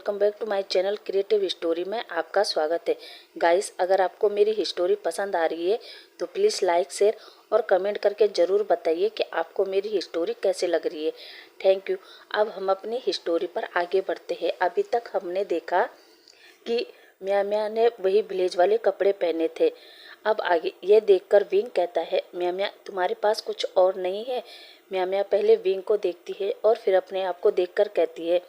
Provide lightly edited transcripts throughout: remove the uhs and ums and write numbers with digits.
Welcome back to my channel creative story में आपका स्वागत है। गाइस, अगर आपको मेरी स्टोरी पसंद आ रही है तो प्लीज़ लाइक, शेयर और कमेंट करके ज़रूर बताइए कि आपको मेरी स्टोरी कैसे लग रही है। Thank you. अब हम अपनी स्टोरी पर आगे बढ़ते हैं। अभी तक हमने देखा कि म्या म्या ने वही विलेज वाले कपड़े पहने थे। अब आगे ये देखकर विंग कहता है, म्या म्या तुम्हारे पास कुछ और नहीं है। म्या म्या पहले विंग को देखती है और फिर अपने आप को देखकर कहती है,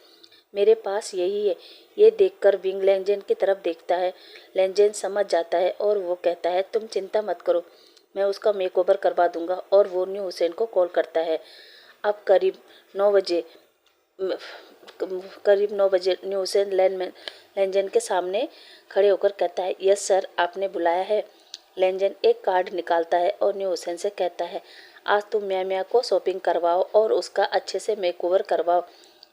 मेरे पास यही है। ये देखकर विंग लेंजेन की तरफ देखता है। लेंजेन समझ जाता है और वो कहता है, तुम चिंता मत करो, मैं उसका मेकओवर करवा दूंगा। और वो न्यू हुसैन को कॉल करता है। अब करीब 9 बजे न्यू हुसैन लेंजेन के सामने खड़े होकर कहता है, यस सर, आपने बुलाया है। लेंजेन एक कार्ड निकालता है और न्यू हुसैन से कहता है, आज तुम म्या म्या को शॉपिंग करवाओ और उसका अच्छे से मेकओवर करवाओ।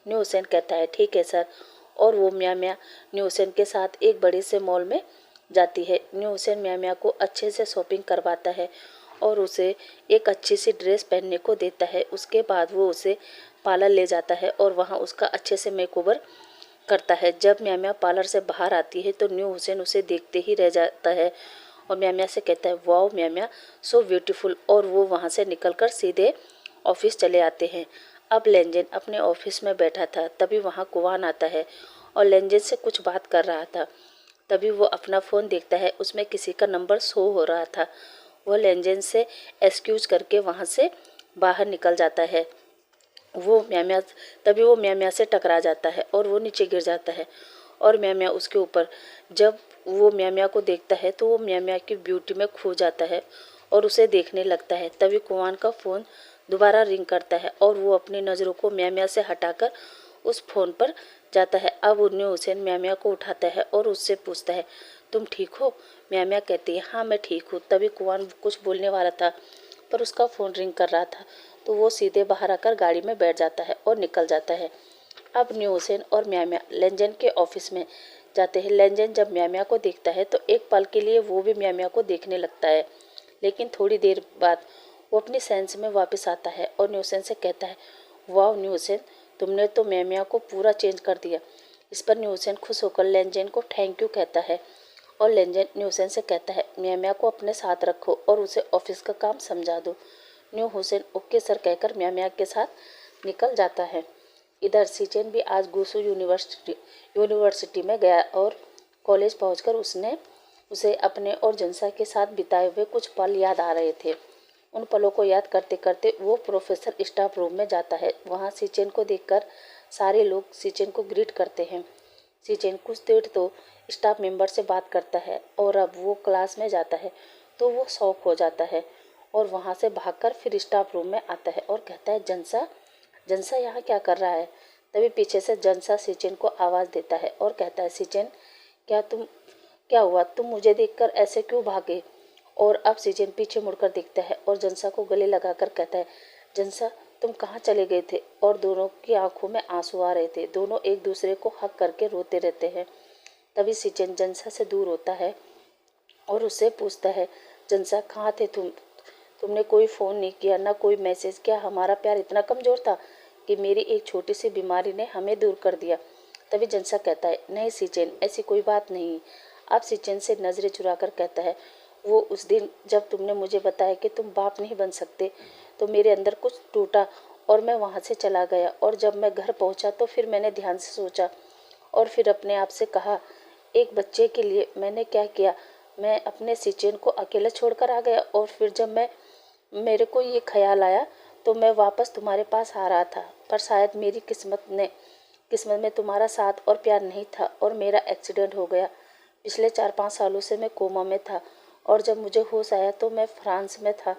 न्यू हुसैन कहता है, ठीक है सर। और वो म्या म्या न्यू हुसैन के साथ एक बड़े से मॉल में जाती है। न्यू हुसैन म्या म्या को अच्छे से शॉपिंग करवाता है और उसे एक अच्छी सी ड्रेस पहनने को देता है। उसके बाद वो उसे पार्लर ले जाता है और वहाँ उसका अच्छे से मेकओवर करता है। जब म्या म्या पार्लर से बाहर आती है तो न्यू हुसैन उसे देखते ही रह जाता है और म्या म्या से कहता है, वाओ म्या म्या, सो ब्यूटीफुल। और वो वहाँ से निकलकर सीधे ऑफिस चले आते हैं। अब लेंजेन अपने ऑफिस में बैठा था, तभी वहाँ कुवान आता है और लेंजेन से कुछ बात कर रहा था। तभी वो अपना फ़ोन देखता है, उसमें किसी का नंबर शो हो रहा था। वो लेंजेन से एक्सक्यूज करके वहाँ से बाहर निकल जाता है। तभी वो म्या म्या से टकरा जाता है और वो नीचे गिर जाता है और म्या म्या उसके ऊपर। जब वो म्या म्या को देखता है तो वो म्या म्या की ब्यूटी में खो जाता है और उसे देखने लगता है। तभी कुवान का फ़ोन दोबारा रिंग करता है और वो अपनी नज़रों को म्या म्या से हटाकर उस फ़ोन पर जाता है। अब न्यू हुसैन म्या म्या को उठाता है और उससे पूछता है, तुम ठीक हो? म्या म्या कहती है, हाँ मैं ठीक हूँ। तभी कुवान कुछ बोलने वाला था पर उसका फ़ोन रिंग कर रहा था, तो वो सीधे बाहर आकर गाड़ी में बैठ जाता है और निकल जाता है। अब न्यू हुसैन और म्या म्या लेंजेन के ऑफिस में जाते हैं। लेंजेन जब म्या म्या को देखता है तो एक पल के लिए वो भी म्या म्या को देखने लगता है, लेकिन थोड़ी देर बाद वो अपनी सेंस में वापस आता है और न्यू हुसैन से कहता है, वाह न्यू हुसैन, तुमने तो म्या म्या को पूरा चेंज कर दिया। इस पर न्यू हुसैन खुश होकर लेंजेन को थैंक यू कहता है और लेंजेन न्यू हुसैन से कहता है, म्या म्या को अपने साथ रखो और उसे ऑफिस का काम समझा दो। न्यू हुसैन ओके सर कहकर म्या म्या के साथ निकल जाता है। इधर सीचेन भी आज गुसू यूनिवर्सिटी में गया और कॉलेज पहुंचकर उसे अपने और जनसा के साथ बिताए हुए कुछ पल याद आ रहे थे। उन पलों को याद करते करते वो प्रोफेसर स्टाफ रूम में जाता है। वहाँ सीचेन को देखकर सारे लोग सीचेन को ग्रीट करते हैं। सीचेन कुछ देर तो स्टाफ मेंबर से बात करता है और अब वो क्लास में जाता है तो वो शॉक हो जाता है और वहाँ से भागकर फिर स्टाफ रूम में आता है और कहता है, जनसा जनसा यहाँ क्या कर रहा है? तभी पीछे से जनसा सीचेन को आवाज़ देता है और कहता है, सीचेन क्या हुआ? तुम मुझे देखकर ऐसे क्यों भागे? और अब सीचेन पीछे मुड़कर देखता है और जनसा को गले लगाकर कहता है, जनसा तुम कहाँ चले गए थे? और दोनों की आंखों में आंसू आ रहे थे। दोनों एक दूसरे को हक करके रोते रहते हैं। तभी सीचेन जनसा से दूर होता है और उससे पूछता है, जनसा कहाँ थे तुम? तुमने कोई फ़ोन नहीं किया, ना कोई मैसेज। क्या हमारा प्यार इतना कमज़ोर था कि मेरी एक छोटी सी बीमारी ने हमें दूर कर दिया? तभी जनसा कहता है, नहीं सीचेन, ऐसी कोई बात नहीं। अब सीचेन से नज़रें चुरा कर कहता है, वो उस दिन जब तुमने मुझे बताया कि तुम बाप नहीं बन सकते तो मेरे अंदर कुछ टूटा और मैं वहाँ से चला गया। और जब मैं घर पहुँचा तो फिर मैंने ध्यान से सोचा और फिर अपने आप से कहा, एक बच्चे के लिए मैंने क्या किया? मैं अपने सीचेन को अकेला छोड़कर आ गया। और फिर जब मेरे को ये ख्याल आया तो मैं वापस तुम्हारे पास आ रहा था, पर शायद मेरी किस्मत में तुम्हारा साथ और प्यार नहीं था और मेरा एक्सीडेंट हो गया। पिछले 4-5 सालों से मैं कोमा में था और जब मुझे होश आया तो मैं फ्रांस में था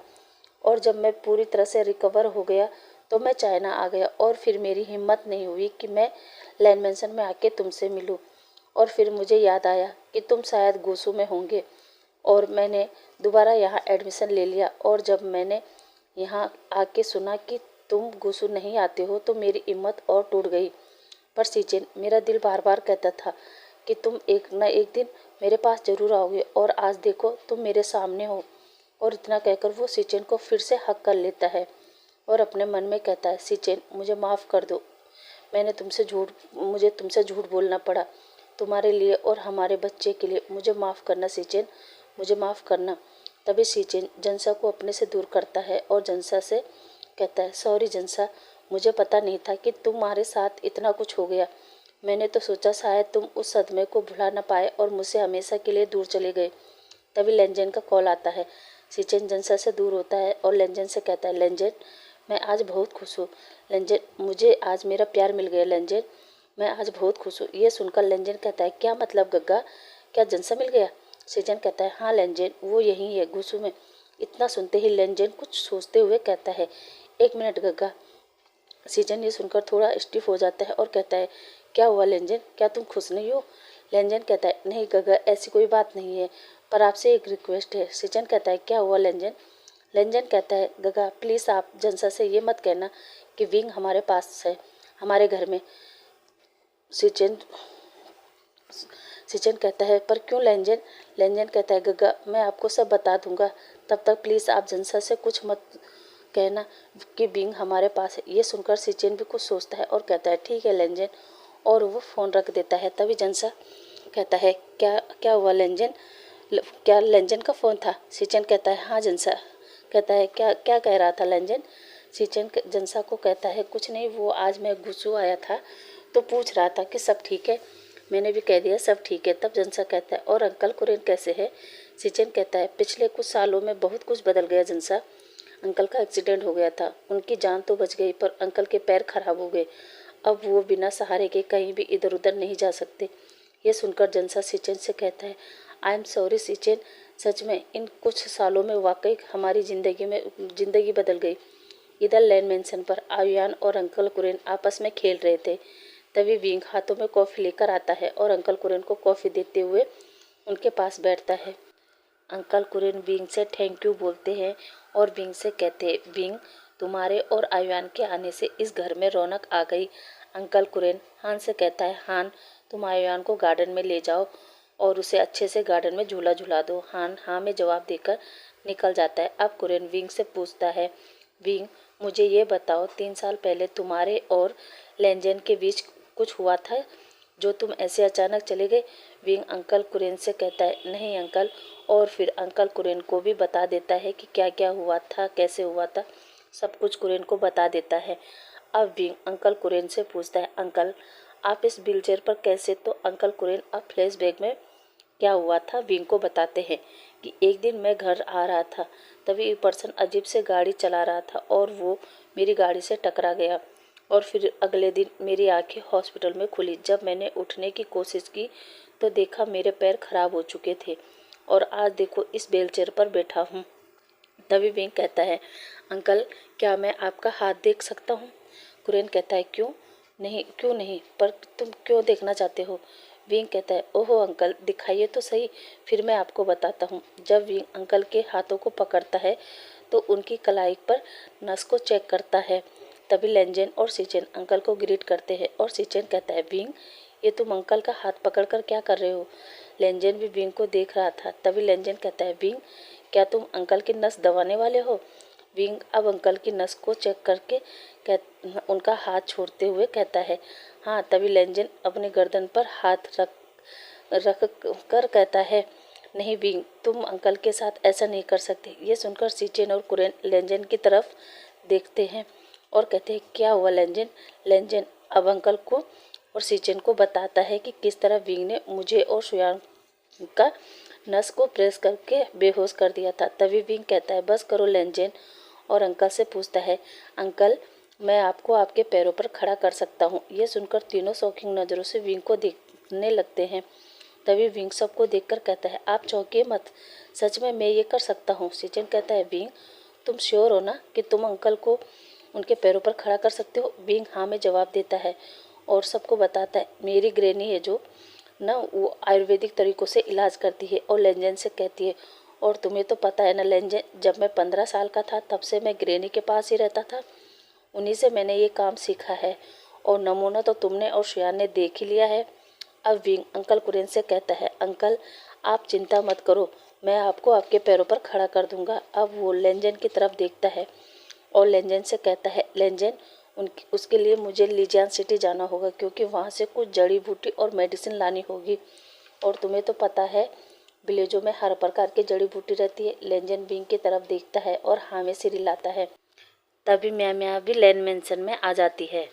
और जब मैं पूरी तरह से रिकवर हो गया तो मैं चाइना आ गया। और फिर मेरी हिम्मत नहीं हुई कि मैं लैंड मेंशन में आके तुमसे मिलूं। और फिर मुझे याद आया कि तुम शायद गोसू में होंगे और मैंने दोबारा यहाँ एडमिशन ले लिया। और जब मैंने यहाँ आके सुना कि तुम गोसू नहीं आते हो तो मेरी हिम्मत और टूट गई। पर सीचेन, मेरा दिल बार बार कहता था कि तुम एक न एक दिन मेरे पास जरूर आओगे और आज देखो तुम मेरे सामने हो। और इतना कहकर वो सीचेन को फिर से हक कर लेता है और अपने मन में कहता है, सीचेन मुझे माफ़ कर दो, मुझे तुमसे झूठ बोलना पड़ा तुम्हारे लिए और हमारे बच्चे के लिए। मुझे माफ़ करना सीचेन, मुझे माफ़ करना। तभी सीचेन जनसा को अपने से दूर करता है और जनसा से कहता है, सॉरी जनसा, मुझे पता नहीं था कि तुम्हारे साथ इतना कुछ हो गया। मैंने तो सोचा शायद तुम उस सदमे को भुला न पाए और मुझसे हमेशा के लिए दूर चले गए। तभी लेंजेन का कॉल आता है। सीचेन जनसा से दूर होता है और लेंजेन से कहता है, लेंजेन मैं आज बहुत खुश हूँ। लेंजेन, मुझे आज मेरा प्यार मिल गया। लेंजेन, मैं आज बहुत खुश हूँ। ये सुनकर लेंजेन कहता है, क्या मतलब गग्गा, क्या जनसा मिल गया? सीचेन कहता है, हाँ लेंजेन, वो यही है गुस्सू में। इतना सुनते ही लेंजेन कुछ सोचते हुए कहता है, एक मिनट गग्गा। सीचेन ये सुनकर थोड़ा स्टिफ हो जाता है और कहता है, क्या हुआ लेंजेन, क्या तुम खुश नहीं हो? लेंजेन कहता है, नहीं गग्गा, ऐसी कोई बात नहीं है, पर आपसे एक रिक्वेस्ट है। सीचेन कहता है, क्या हुआ लेंजेन? लेंजेन कहता है, गग्गा प्लीज़ आप जनसा से ये मत कहना कि विंग हमारे पास है, हमारे घर में। सीचेन सीचेन कहता है, पर क्यों लेंजेन? लेंजेन कहता है, गग्गा मैं आपको सब बता दूंगा, तब तक प्लीज़ आप जनसा से कुछ मत कहना कि विंग हमारे पास है। ये सुनकर सीचेन भी कुछ सोचता है और कहता है, ठीक है लेंजेन, और वो फ़ोन रख देता है। तभी जनसा कहता है, क्या क्या हुआ लेंजेन, क्या लेंजेन का फ़ोन था? सीचेन कहता है, हाँ। जनसा कहता है, क्या क्या कह रहा था लेंजेन? सीचेन जनसा को कहता है, कुछ नहीं, वो आज मैं गुस्सू आया था तो पूछ रहा था कि सब ठीक है। मैंने भी कह दिया सब ठीक है। तब जनसा कहता है, और अंकल कुरेन कैसे है? सीचेन कहता है, पिछले कुछ सालों में बहुत कुछ बदल गया जनसा। अंकल का एक्सीडेंट हो गया था, उनकी जान तो बच गई पर अंकल के पैर खराब हो गए। अब वो बिना सहारे के कहीं भी इधर उधर नहीं जा सकते। ये सुनकर जनसा सीचेन से कहता है, आई एम सॉरी सीचेन, सच में इन कुछ सालों में वाकई हमारी जिंदगी बदल गई। इधर लैंड मेंशन पर आयुयान और अंकल कुरेन आपस में खेल रहे थे। तभी विंग हाथों में कॉफ़ी लेकर आता है और अंकल कुरेन को कॉफ़ी देते हुए उनके पास बैठता है। अंकल कुरेन विंग से थैंक यू बोलते हैं और विंग से कहते हैं, विंग तुम्हारे और आयुयान के आने से इस घर में रौनक आ गई। अंकल कुरेन हान से कहता है, हान तुम आयुयान को गार्डन में ले जाओ और उसे अच्छे से गार्डन में झूला झूला दो। हान हाँ में जवाब देकर निकल जाता है। अब कुरेन विंग से पूछता है, विंग मुझे ये बताओ, 3 साल पहले तुम्हारे और लेंजेन के बीच कुछ हुआ था जो तुम ऐसे अचानक चले गए? विंग अंकल कुरेन से कहता है, नहीं अंकल, और फिर अंकल कुरेन को भी बता देता है कि क्या क्या हुआ था, कैसे हुआ था, सब कुछ कुरेन को बता देता है। अब विंग अंकल कुरेन से पूछता है, अंकल आप इस व्हीलचेयर पर कैसे? तो अंकल कुरेन अब फ्लैशबैक में क्या हुआ था विंग को बताते हैं कि एक दिन मैं घर आ रहा था, तभी एक पर्सन अजीब से गाड़ी चला रहा था और वो मेरी गाड़ी से टकरा गया और फिर अगले दिन मेरी आंखें हॉस्पिटल में खुली। जब मैंने उठने की कोशिश की तो देखा मेरे पैर खराब हो चुके थे और आज देखो इस व्हीलचेयर पर बैठा हूँ। तभी विंग कहता है, अंकल क्या मैं आपका हाथ देख सकता हूँ? कुरेन कहता है, क्यों नहीं, पर तुम क्यों देखना चाहते हो? विंग कहता है, ओहो अंकल दिखाइए तो सही, फिर मैं आपको बताता हूँ। जब विंग अंकल के हाथों को पकड़ता है तो उनकी कलाई पर नस को चेक करता है। तभी लेंजेन और सीचेन अंकल को ग्रीट करते हैं और सीचेन कहता है, विंग ये तुम अंकल का हाथ पकड़कर क्या कर रहे हो? लेंजेन भी विंग को देख रहा था। तभी लेंजेन कहता है, विंग क्या तुम अंकल की नस दबाने वाले हो? विंग अब अंकल की नस को चेक करके उनका हाथ छोड़ते हुए कहता है, हाँ। तभी लेंजेन अपनी गर्दन पर हाथ रख कर कहता है, नहीं विंग तुम अंकल के साथ ऐसा नहीं कर सकते। ये सुनकर सीचेन और कुरेन लेंजेन की तरफ देखते हैं और कहते हैं, क्या हुआ लेंजेन? लेंजेन अब अंकल को और सीचेन को बताता है कि किस तरह विंग ने मुझे और सुयान का नस को प्रेस करके बेहोश कर दिया था। तभी विंग कहता है, बस करो लेंजेन, और अंकल से पूछता है, अंकल मैं आपको आपके पैरों पर खड़ा कर सकता हूँ। ये सुनकर तीनों शौकीन नज़रों से विंग को देखने लगते हैं। तभी विंग सबको देखकर कहता है, आप चौंकिए मत, सच में मैं ये कर सकता हूँ। सीचेन कहता है, विंग तुम श्योर हो ना कि तुम अंकल को उनके पैरों पर खड़ा कर सकते हो? विंग हाँ में जवाब देता है और सबको बताता है, मेरी ग्रैनी है जो ना वो आयुर्वेदिक तरीकों से इलाज करती है। और लेंजेन से कहती है, और तुम्हें तो पता है ना लेंजेन, जब मैं 15 साल का था तब से मैं ग्रैनी के पास ही रहता था, उन्हीं से मैंने ये काम सीखा है और नमूना तो तुमने और सुयान ने देख ही लिया है। अब विंग अंकल कुरेन से कहता है, अंकल आप चिंता मत करो, मैं आपको आपके पैरों पर खड़ा कर दूंगा। अब वो लेंजेन की तरफ देखता है और लेंजेन से कहता है, लेंजेन उसके लिए मुझे लीजियान सिटी जाना होगा, क्योंकि वहाँ से कुछ जड़ी बूटी और मेडिसिन लानी होगी। और तुम्हें तो पता है विलेजों में हर प्रकार की जड़ी बूटी रहती है। लेंजन बिंग की तरफ देखता है और हाँ में सिर हिलाता है। तभी म्या म्या भी लैन मेंशन में आ जाती है।